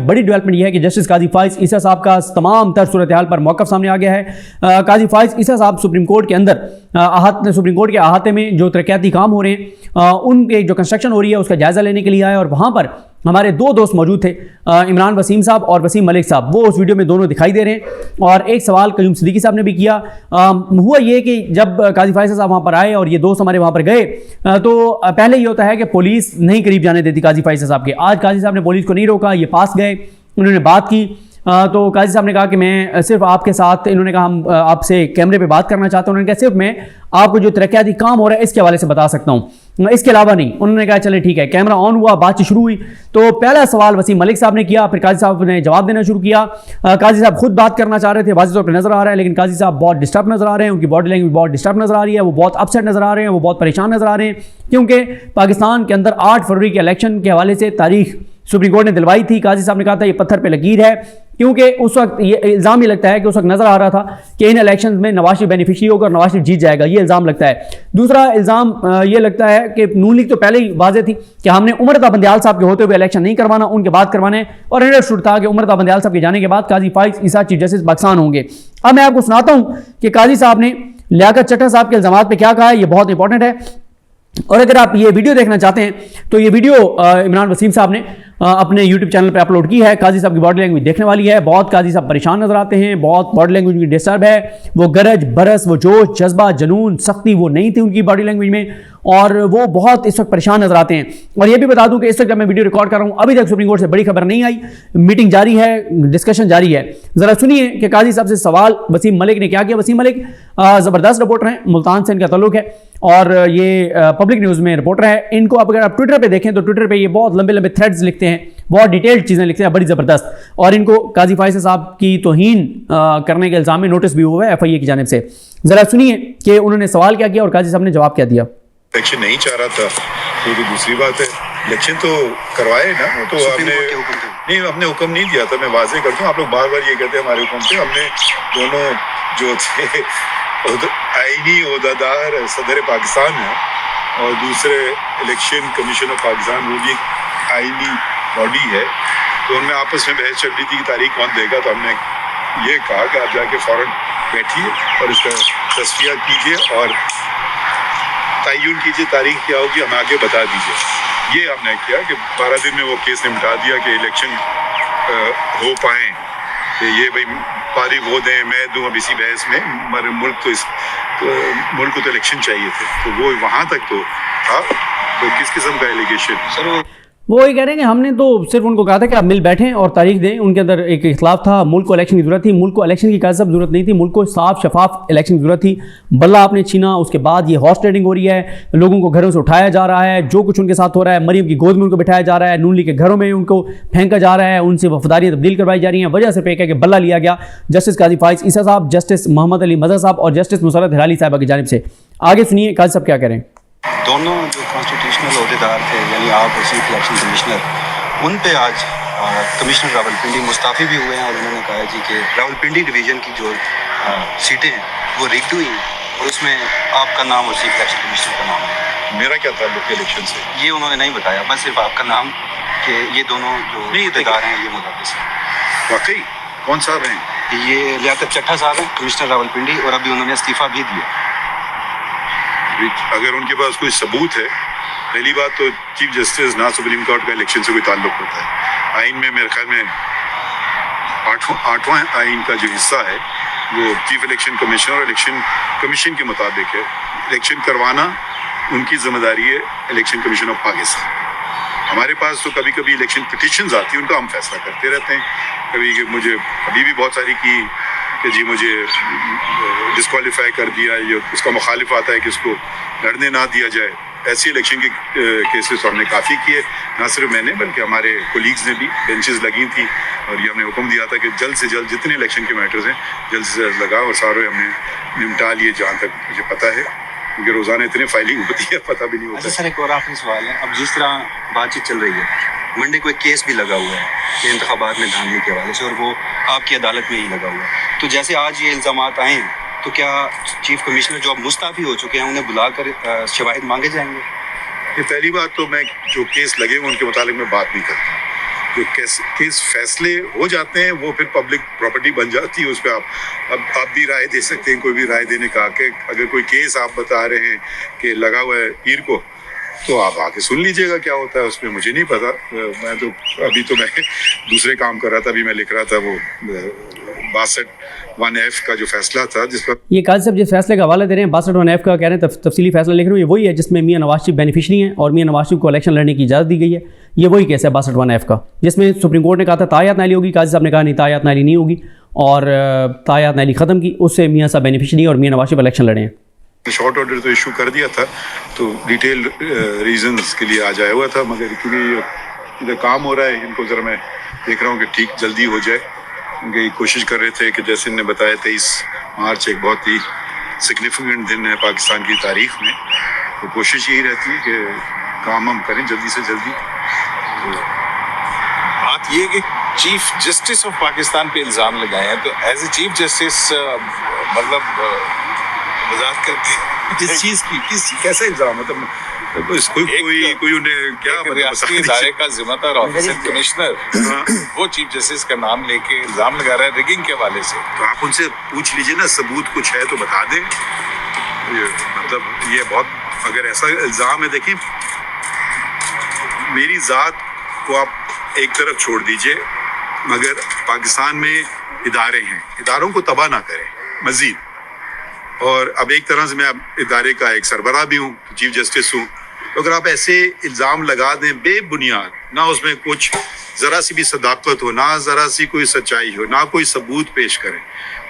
बड़ी डेवलपमेंट यह है कि जस्टिस काजी फाइज ईसा साहब का तमाम तर सूरत हाल पर मौक़िफ़ सामने आ गया है। काजी फाइज ईसा साहब सुप्रीम कोर्ट के अंदर सुप्रीम कोर्ट के अहाते में जो तरक्याती काम हो रहे हैं उनके जो कंस्ट्रक्शन हो रही है उसका जायज़ा लेने के लिए आए और वहाँ पर हमारे दो दोस्त मौजूद थे, इमरान वसीम साहब और वसीम मलिक साहब। वो उस वीडियो में दोनों दिखाई दे रहे हैं और एक सवाल कयूम सिद्दीकी साहब ने भी किया। हुआ ये कि जब काजी फाइज साहब वहाँ पर आए और ये दोस्त हमारे वहाँ पर गए तो पहले ये होता है कि पुलिस नहीं करीब जाने देती काजी फाइज साहब के। आज काजी साहब ने पुलिस को नहीं रोका, ये पास गए, उन्होंने बात की तो काजी साहब ने कहा कि मैं सिर्फ आपके साथ, इन्होंने कहा हम आपसे कैमरे पे बात करना चाहते हैं। उन्होंने कहा सिर्फ मैं आपको जो तरक्याती काम हो रहा है इसके हवाले से बता सकता हूँ, इसके अलावा नहीं। उन्होंने कहा चले ठीक है। कैमरा ऑन हुआ, बातचीत शुरू हुई तो पहला सवाल वसीम मलिक साहब ने किया, फिर काजी साहब ने जवाब देना शुरू किया। काजी साहब खुद बात करना चाह रहे थे, वाज़ेह तौर पर नजर आ रहा है, लेकिन काजी साहब बहुत डिस्टर्ब नजर आ रहे हैं, उनकी बॉडी लैंग्वेज बहुत डिस्टर्ब नजर आ रही है, वो बहुत अपसेट नजर आ रहे हैं, वो बहुत परेशान नजर आ रहे हैं, क्योंकि पाकिस्तान के अंदर 8 फरवरी के इलेक्शन के हवाले से तारीख सुप्रीम कोर्ट ने दिलवाई थी। काजी साहब ने कहा था ये पत्थर पे लकीर है, क्योंकि उस वक्त ये इल्ज़ाम ये लगता है कि उस वक्त नज़र आ रहा था कि इन इलेक्शन में नवाज शरीफ बेनिफिशियरी होगा और नवाज शरीफ जीत जाएगा, ये इल्ज़ाम लगता है। दूसरा इल्ज़ाम ये लगता है कि नून लीग तो पहले ही वाज़ेह थी कि हमने उमर बंदयाल साहब के होते हुए इलेक्शन नहीं करवाना, उनके बाद करवाने, और अंडरस्टूड था कि उमर बंदयाल साहब के जाने के बाद काजी फाइज ईसा चीफ जस्टिस पाकिस्तान होंगे। अब मैं आपको सुनाता हूँ कि काजी साहब ने लियाकत चट्टा साहब के इल्ज़ामात पर क्या कहा है, ये बहुत इंपॉर्टेंट है। और अगर आप ये वीडियो देखना चाहते हैं तो ये वीडियो इमरान वसीम साहब ने अपने YouTube चैनल पे अपलोड की है। काजी साहब की बॉडी लैंग्वेज देखने वाली है, बहुत काजी साहब परेशान नजर आते हैं, बहुत बॉडी लैंग्वेज उनकी डिस्टर्ब है, वो गरज बरस, वो जोश जज्बा जुनून सख्ती वो नहीं थी उनकी बॉडी लैंग्वेज में, और वो बहुत इस वक्त परेशान नजर आते हैं। और ये भी बता दूं कि इस वक्त जब मैं वीडियो रिकॉर्ड कर रहा हूँ अभी तक सुप्रीम कोर्ट से बड़ी खबर नहीं आई, मीटिंग जारी है, डिस्कशन जारी है। जरा सुनिए कि काजी साहब से सवाल वसीम मलिक ने क्या किया। वसीम मलिक ज़बरदस्त रिपोर्टर हैं, मुल्तान से इनका ताल्लुक है और ये पब्लिक न्यूज़ में रिपोर्टर है। इनको अगर आप ट्विटर पे देखें तो ट्विटर पे ये बहुत लंबे लंबे थ्रेड्स लिखते हैं, बहुत डिटेल्ड चीज़ें लिखते हैं, बड़ी ज़बरदस्त। और इनको काजी फाइज साहब की तौहीन करने के इल्ज़ाम में नोटिस भी हुआ है FIA की जानिब से। ज़रा सुनिए कि उन्होंने सवाल क्या किया और काजी साहब ने जवाब क्या दिया। इलेक्शन नहीं चाह रहा था तो दूसरी बात है, इलेक्शन तो करवाए ना, वो तो हमने हुक्म नहीं दिया था। मैं वाज़ेह करता हूँ, आप लोग बार बार ये कहते हैं हमारे हुक्म से। हमने दोनों जो थे आईनी ओहदेदार सदर पाकिस्तान है और दूसरे इलेक्शन कमीशन ऑफ पाकिस्तान, वो भी एक आईनी बॉडी है, तो उनमें आपस में बहस चल रही थी कि तारीख कौन देगा। तो हमने ये कहा कि आप जाके फ़ौरन बैठिए और इसका तस्फिया कीजिए और तय्युन कीजिए तारीख क्या होगी, हमें आगे बता दीजिए। ये हमने किया कि 12 दिन में वो केस निपटा दिया कि इलेक्शन हो पाए, कि ये भाई पारी वो दें मैं दूँ। अब इसी बहस में हमारे मुल्क को तो इलेक्शन चाहिए थे, तो वो वहाँ तक तो था। तो किस किस्म का एलिगेशन सर? वो ये कह रहे हैं कि हमने तो सिर्फ उनको कहा था कि आप मिल बैठें और तारीख दें। उनके अंदर एक इख्लाफ था, मुल्क को इलेक्शन की ज़रूरत थी, मुल्क को इलेक्शन की काज़ब ज़रूरत नहीं थी, मुल्क को साफ शफाफ इलेक्शन की ज़रूरत थी। बल्ला आपने छीना, उसके बाद ये हॉर्स ट्रेडिंग हो रही है, लोगों को घरों से उठाया जा रहा है, जो कुछ उनके साथ हो रहा है, मरीम की गोद में उनको बिठाया जा रहा है, नून लीग के घरों में उनको फेंका जा रहा है, उनसे वफादारियाँ तब्दील करवाई जा रही हैं। वजह सिर्फ एक है कि बल्ला लिया गया जस्टिस काजी फाइज ईसा साहब, जस्टिस मोहम्मद अली मज़हर साहब और जस्टिस मुसरत हिलाली साहबा की जानिब से। आगे सुनिए काजी साहब क्या करें। दोनों जो कॉन्स्टिट्यूशनल अहदेदार थे, यानी आप और चीफ इलेक्शन कमिश्नर, उन पे आज कमिश्नर रावलपिंडी मुस्ताफ़ी भी हुए हैं और उन्होंने कहा है जी कि रावलपिंडी डिवीज़न की जो सीटें हैं वो रिग्ड हुई हैं और उसमें आपका नाम और चीफ इलेक्शन कमिश्नर का नाम है। मेरा क्या ताल्लुक है इलेक्शन से? ये उन्होंने नहीं बताया, बस सिर्फ आपका नाम कि ये दोनों जो अहदेदार हैं ये मुलविस हैं। वाकई कौन साहब हैं? ये लियाकत चट्टा साहब हैं, कमिश्नर रावलपिंडी, और अभी उन्होंने इस्तीफ़ा भी दिया। अगर उनके पास कोई सबूत है, पहली बात तो चीफ जस्टिस ना सुप्रीम कोर्ट का इलेक्शन से कोई ताल्लुक होता है। आइन में मेरे ख्याल में आठवां आइन का जो हिस्सा है वो चीफ इलेक्शन कमिश्नर और इलेक्शन कमीशन के मुताबिक है। इलेक्शन करवाना उनकी जिम्मेदारी है, इलेक्शन कमीशन ऑफ पाकिस्तान। हमारे पास तो कभी कभी इलेक्शन पिटिशंस आती हैं, उनका हम फैसला करते रहते हैं। कभी कि मुझे अभी भी बहुत सारी की कि जी मुझे डिस्क्वालीफाई कर दिया, ये उसका मुखालिफ आता है कि इसको लड़ने ना दिया जाए। ऐसे इलेक्शन के केसेस हमने काफ़ी किए, ना सिर्फ मैंने बल्कि हमारे कोलीग्स ने भी। बेंचेस लगी थी और ये हमने हुक्म दिया था कि जल्द से जल्द जितने इलेक्शन के मैटर्स हैं जल्द से जल्द लगा, और सारे हमने निपटा लिए जहाँ तक मुझे पता है, क्योंकि रोज़ाना इतनी फाइलिंग होती है पता भी नहीं होता। अच्छा सर, एक और आखिरी सवाल है। अब जिस तरह बातचीत चल रही है, मंडे को एक केस भी लगा हुआ है कि इंतखाबात में धांधली के हवाले से, और वो आपकी अदालत में ही लगा हुआ है। तो जैसे आज ये इल्ज़ामात आए हैं तो क्या चीफ कमिश्नर जो अब मुस्ताफ़ी हो चुके हैं उन्हें बुलाकर शवाहिद मांगे जाएंगे? ये पहली बात तो मैं जो केस लगे हुए उनके मुतालिक मैं बात नहीं करता, जो केस फैसले हो जाते हैं वो फिर पब्लिक प्रॉपर्टी बन जाती है, उस पर आप भी राय दे सकते हैं, कोई भी राय देने का कि अगर कोई केस आप बता रहे हैं कि लगा हुआ है पीर को, तो आप आके सुन लीजिएगा क्या होता है उसमें, मुझे नहीं पता। मैं तो अभी तो मैं दूसरे काम कर रहा था, अभी मैं लिख रहा था वो 62(1)(f) का जो फैसला था जिस पर ये काजी साहब जिस फैसले का हवाला दे रहे हैं 62(1)(f) का कह रहे हैं तफसीली फैसला लिख रहे हो, ये वही है जिसमें मियां नवाज शरीफ बेनिफिशरी हैं और मियां नवाज शरीफ को इलेक्शन लड़ने की इजाज़त दी गई है। ये वही केस है 62(1)(f) का, जिसमें सुप्रीम कोर्ट ने कहा था तायात नाली होगी, काजी साहब ने कहा नहीं तायात नाली नहीं होगी और तायात नाली ख़त्म की, उससे मियां साहब बेनिफिशरी और मियां नवाज शरीफ इलेक्शन लड़े हैं। शॉर्ट ऑर्डर तो इशू कर दिया था, तो डिटेल रीजंस के लिए आज आया हुआ था, मगर क्योंकि इधर काम हो रहा है इनको ज़रा मैं देख रहा हूँ कि ठीक जल्दी हो जाए। उनकी कोशिश कर रहे थे कि जैसे इन्होंने बताया 23 मार्च एक बहुत ही सिग्निफिकेंट दिन है पाकिस्तान की तारीख में, तो कोशिश यही रहती है कि काम हम करें जल्दी से जल्दी। बात ये है कि चीफ जस्टिस ऑफ पाकिस्तान पे इल्ज़ाम लगाए हैं, तो एज ए चीफ जस्टिस मतलब मजाक करते किस चीज़ की कैसा इल्ज़ाम, मतलब कोई उन्हें क्या रियासती इदारे का जिम्मेदार ऑफिसर कमिश्नर वो चीफ जस्टिस का नाम लेके इल्ज़ाम लगा रहा है रिगिंग के हवाले से। तो आप उनसे पूछ लीजिए ना, सबूत कुछ है तो बता दें। मतलब ये बहुत, अगर ऐसा इल्ज़ाम है, देखिए मेरी ज़ात को आप एक तरफ छोड़ दीजिए, मगर पाकिस्तान में इदारे हैं, इदारों को तबाह ना करें मज़ीद। और अब एक तरह से मैं इदारे का एक सरबराह भी हूँ, चीफ जस्टिस हूँ, तो अगर आप ऐसे इल्ज़ाम लगा दें बेबुनियाद, ना उसमें कुछ ज़रा सी भी सदाकत हो, ना ज़रा सी कोई सच्चाई हो, ना कोई सबूत पेश करें,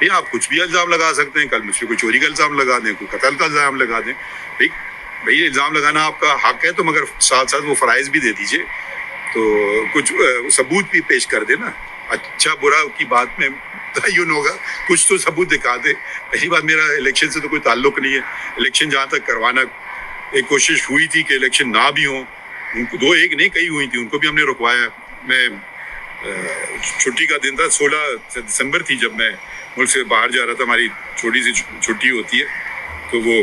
भैया आप कुछ भी इल्ज़ाम लगा सकते हैं। कल मुझसे कोई चोरी का इल्ज़ाम लगा दें, कोई कत्ल का इल्ज़ाम लगा दें, भैया इल्ज़ाम लगाना आपका हक है, तो मगर साथ साथ वो फ़राइज़ भी दे दीजिए, तो कुछ सबूत भी पेश कर देना। अच्छा बुरा की बात में तयन होगा, कुछ तो सबूत दिखा दे। पहली बात, मेरा इलेक्शन से तो कोई ताल्लुक नहीं है। इलेक्शन जहाँ तक करवाना एक कोशिश हुई थी कि इलेक्शन ना भी हो, उनको दो एक नहीं कई हुई थी, उनको भी हमने रुकवाया। मैं छुट्टी का दिन था, 16 दिसंबर थी जब मैं मुल्क से बाहर जा रहा था, हमारी छोटी सी छुट्टी होती है, तो वो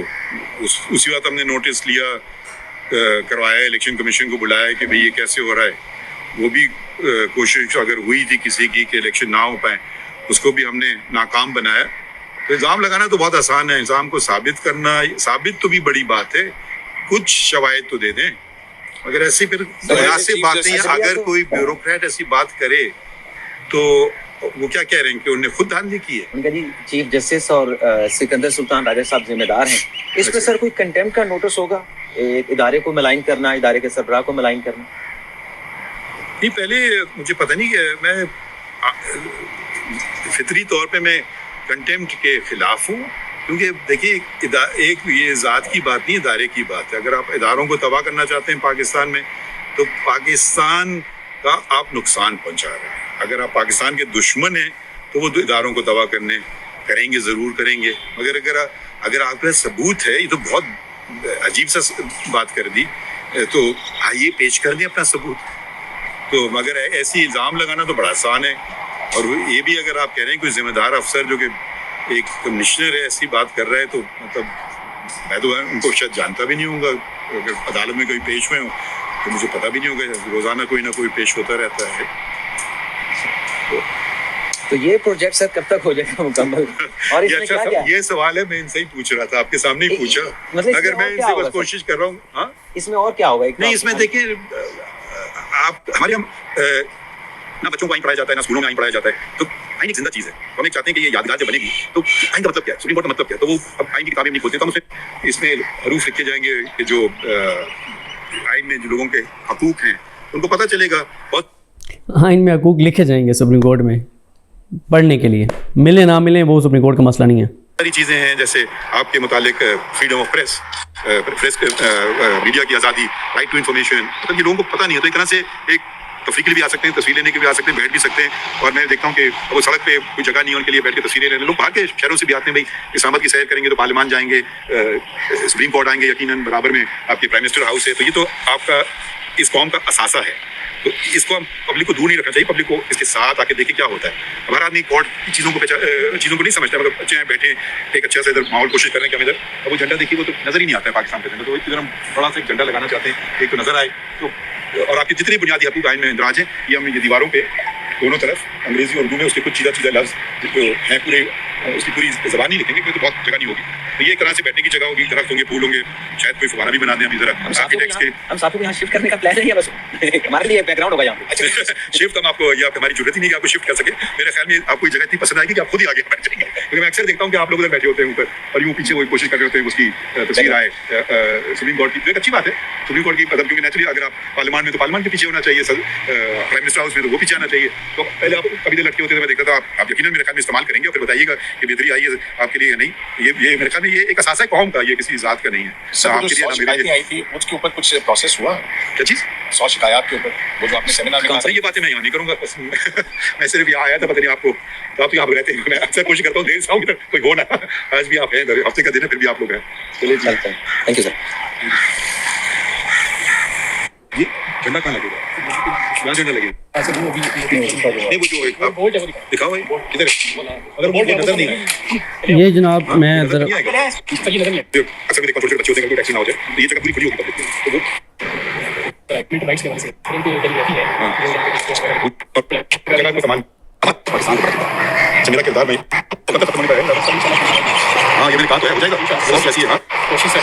उसी वक्त हमने नोटिस लिया, करवाया, इलेक्शन कमीशन को बुलाया कि भाई ये कैसे हो रहा है। वो भी कोशिश अगर हुई थी किसी की कि इलेक्शन ना हो पाए, उसको भी हमने नाकाम बनाया। तो इल्ज़ाम लगाना तो बहुत आसान है, इल्ज़ाम को साबित करना, साबित तो भी बड़ी बात है, कुछ शवाहिद तो दे दें। अगर ऐसी फिर मुनासिब बातें, अगर कोई ब्यूरोक्रेट ऐसी बात करे तो वो क्या कह रहे हैं कि उन्होंने खुद धांधली की है। उनका जी चीफ जस्टिस और सिकंदर सुल्तान राजा साहब जिम्मेदार हैं इस पे। सर कोई कंटेम्प्ट का नोटिस होगा, एक इदारे को मलाइन करना, इदारे के सरबराह को मलाइन करना? नहीं, पहले मुझे पता नहीं कि मैं फितरी तौर पे मैं कंटेम्प्ट के खिलाफ हूँ, क्योंकि देखिए एक ये ज़ात की बात नहीं, इदारे की बात है। अगर आप इदारों को तबाह करना चाहते हैं पाकिस्तान में, तो पाकिस्तान का आप नुकसान पहुँचा रहे हैं। अगर आप पाकिस्तान के दुश्मन हैं तो वो इदारों को तबाह करेंगे, ज़रूर करेंगे। मगर अगर आपके सबूत है, ये तो बहुत अजीब सा बात कर दी, तो आइए पेश कर दें अपना सबूत। तो मगर ऐसी इल्ज़ाम लगाना तो बड़ा आसान है। और ये भी अगर आप कह रहे हैं कोई जिम्मेदार अफसर जो कि एक कमिश्नर है ऐसी बात कर रहा है, तो मतलब मैं तो उनको शायद जानता भी नहीं होगा। अगर अदालत में कोई पेश हुए हो तो मुझे पता भी नहीं होगा, रोज़ाना कोई ना कोई पेश होता रहता है। तो ये प्रोजेक्ट सर कब तक हो जाएगा मुकम्मल? और इसमें अच्छा क्या ये सवाल है, मैं इनसे ही पूछ रहा था, आपके सामने ही पूछा। मतलब अगर मैं इनसे बस कोशिश कर रहा हूँ। हाँ, इसमें और क्या होगा? नहीं, इसमें देखिए, आप हमारे हम ना बच्चों को आइन पढ़ाया जाता है, ना स्कूलों में आइन पढ़ाया जाता है। तो आइन एक जिंदा चीज़ है, तो हम चाहते हैं कि ये यादगार जब बनेगी तो आइन का मतलब क्या है, सुप्रीम कोर्ट का मतलब क्या है। तो वो अब आइन की किताबें नहीं खोलते, तो हम उसमें इसमें हरूफ लिखे जाएंगे कि जो आइन में जो लोगों के हकूक हैं उनको पता चलेगा। बहुत आइन में हकूक लिखे जाएंगे सुप्रीम कोर्ट में पढ़ने के लिए, मिले ना मिले वो सुप्रीम कोर्ट का मसला नहीं है। सारी चीज़ें हैं, जैसे आपके मुतालिक फ्रीडम ऑफ प्रेस, मीडिया की आज़ादी, राइट टू इन्फॉर्मेशन, मतलब ये लोगों को पता नहीं है। तो एक तरह से एक तफरीह के लिए भी आ सकते हैं, तस्वीर लेने के लिए भी आ सकते हैं, बैठ भी सकते हैं। और मैं देखता हूँ कि वो सड़क पे कोई जगह नहीं है उनके लिए बैठ के तस्वीरें लेने। लोग बाहर के शहरों से भी आते हैं, भाई इस्लामाबाद की सैर करेंगे तो पार्लियामान जाएंगे, सुप्रीम कोर्ट आएंगे, यकीनन बराबर में आपके प्राइम मिनिस्टर हाउस है। तो ये तो आपका इस कौम का असासा है, तो इसको हम पब्लिक को दूर नहीं रखना चाहिए। पब्लिक को इसके साथ आके देखे क्या होता है। हमारा आदमी कोर्ट की चीज़ों को नहीं समझता, मतलब बच्चे हैं बैठे एक अच्छा सा इधर माहौल कोशिश कर रहे हैं कि हम इधर, अब वो झंडा देखिए वो तो नज़र ही नहीं आता है पाकिस्तान का झंडा। तो इधर हम बड़ा सा एक झंडा लगाना चाहते हैं, एक तो नज़र आए, तो और आपके जितने बुनियादी हकूक आइन में इंदराज हैं, ये हम ये दीवारों पे दोनों तरफ अंग्रेजी और उर्दू में उसके कुछ चीज़ा लफ्ज़ हैं पूरे उसकी पूरी ज़बान नहीं लिखेंगे क्योंकि तो बहुत जगह नहीं होगी। तो ये एक तरह से बैठने की जगह होगी, दरख्त होंगे, फूल होंगे, शायद कोई फुवारा भी बना दें अभी ज़रा आर्किटेक्ट्स के। हम साफी को यहाँ शिफ्ट करने का प्लान है या बस हमारे लिए बैकग्राउंड होगा यहाँ पे? शिफ्ट हम आपको ये हमारी जरूरत ही नहीं कि आपको शिफ्ट कर सके। मेरे ख्याल में आपको ये जगह इतनी पसंद आएगी कि आप खुद ही आगे बैठ जाएंगे, क्योंकि मैं अक्सर देखता हूँ कि आप लोग उधर बैठे होते हैं ऊपर और यूँ पीछे वो कोशिश कर रहे होते हैं उसकी तस्वीर आए सुप्रीम कोर्ट की। तो एक अच्छी बात है सुप्रीम कोर्ट की, मतलब क्योंकि नेचुरली अगर आप पार्लियामान में तो पार्लियामान के पीछे होना चाहिए, प्राइम मिनिस्टर हाउस में तो वो पीछे आना चाहिए। तो पहले आप कभी लटके होते थे, मैं देखता था, आप यकीनन मेरे ख्याल में इस्तेमाल करेंगे और फिर बताइएगा कि बेहतरी आई है आपके लिए या नहीं। ये मेरे ख्याल में ये एक असासा है कौम का, ये किसी जात का नहीं है। सर, जो 100 शिकायतें आई थी उसके ऊपर कुछ प्रोसेस हुआ? क्या चीज़? 100 शिकायत के ऊपर वो जो आपने सेमिनार में कहा था। ये बातें मैं यहाँ नहीं करूँगा। मैं सिर्फ यहाँ आया था, पता नहीं आपको, तो आप यहाँ रहते हैं, मैं अक्सर कोशिश करता हूँ देर से आऊँ कि कोई हो ना। आज भी आप हैं, हफ्ते का दिन है, फिर भी आप लोग हैं। चलिए जी, थैंक यू सर। जी झंडा कहाँ लगेगा? यहाँ झंडा लगेगा? नहीं वो जो दिखाओ भाई किधर है? अगर बोर्ड नजर नहीं आए, ये जनाब मैं नजर ज़रा नहीं आएगा। अक्सर मैं देखता हूँ छोटे बच्चे होते हैं, कोई टैक्सी ना हो जाए तो ये जगह पूरी खुली होगी पब्लिक की, तो वो जगह में सामान पाकिस्तान का अच्छा मेरा किरदार में खत्म होने पर है। हाँ ये मैंने कहा तो है, हो जाएगा। कोशिश ऐसी है। हाँ कोशिश है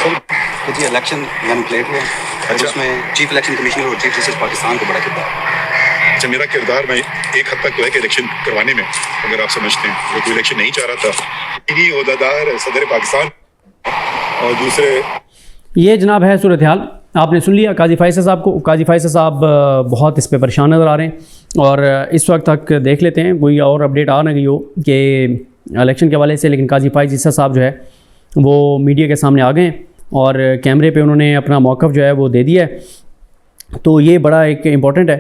जी। इलेक्शन यानी प्लेट हुआ और उसमें चीफ इलेक्शन कमिश्नर और चीफ जस्टिस पाकिस्तान को बड़ा किरदार। अच्छा मेरा किरदार में एक हद तक तो है कि इलेक्शन करवाने में, अगर आप समझते हैं वो कोई इलेक्शन नहीं चाह रहा था, इन्हीं ओहदेदार सदर पाकिस्तान और दूसरे। ये जनाब है सूरत हाल, आपने सुन लिया काजी फैसल साहब को। काजी फैसल साहब बहुत इस पर परेशान नज़र आ रहे हैं और इस वक्त तक देख लेते हैं कोई और अपडेट आ ना गई हो कि इलेक्शन के हवाले से। लेकिन काजी फैसल साहब जो है वो मीडिया के सामने आ गए हैं और कैमरे पे उन्होंने अपना मौक़िफ़ जो है वो दे दिया है। तो ये बड़ा एक इम्पॉर्टेंट है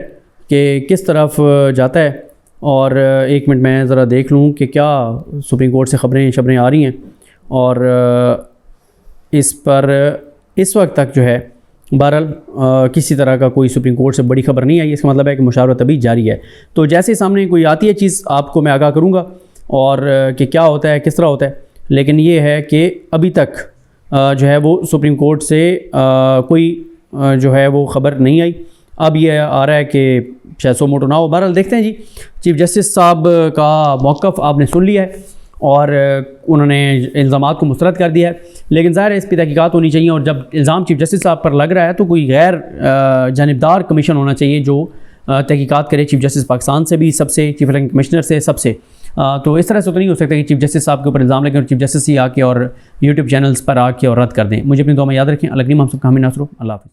कि किस तरफ जाता है। और एक मिनट मैं ज़रा देख लूँ कि क्या सुप्रीम कोर्ट से ख़बरें आ रही हैं। और इस पर इस वक्त तक जो है बहरहाल किसी तरह का कोई सुप्रीम कोर्ट से बड़ी खबर नहीं आई। इसका मतलब है कि मुशावरत अभी जारी है। तो जैसे सामने कोई आती है चीज़ आपको मैं आगाह करूँगा और कि क्या होता है, किस तरह होता है। लेकिन ये है कि अभी तक जो है वो सुप्रीम कोर्ट से कोई जो है वो ख़बर नहीं आई। अब ये आ रहा है कि शायद सो मोटो ना हो। बहरहाल देखते हैं जी। चीफ जस्टिस साहब का मौक़िफ़ आपने सुन लिया है और उन्होंने इल्ज़ामात को मुस्तरद कर दिया है। लेकिन ज़ाहिर है इस पर तहकीकात होनी चाहिए और जब इल्ज़ाम चीफ जस्टिस साहब पर लग रहा है तो कोई गैर जानिबदार कमीशन होना चाहिए जो तहकीकात करे, चीफ जस्टिस पाकिस्तान से भी, सबसे, चीफ इलेक्शन कमिश्नर से, सबसे। तो इस तरह से तो नहीं हो सकता कि चीफ जस्टिस साहब के ऊपर इल्ज़ाम लगे और चीफ जस्टिस ही आके और यूट्यूब चैनल्स पर आके और रद्द कर दें। मुझे अपनी दुआ में याद रखें। अलगनीम हम सबका हामी नासरो। अल्लाह हाफ़िज़।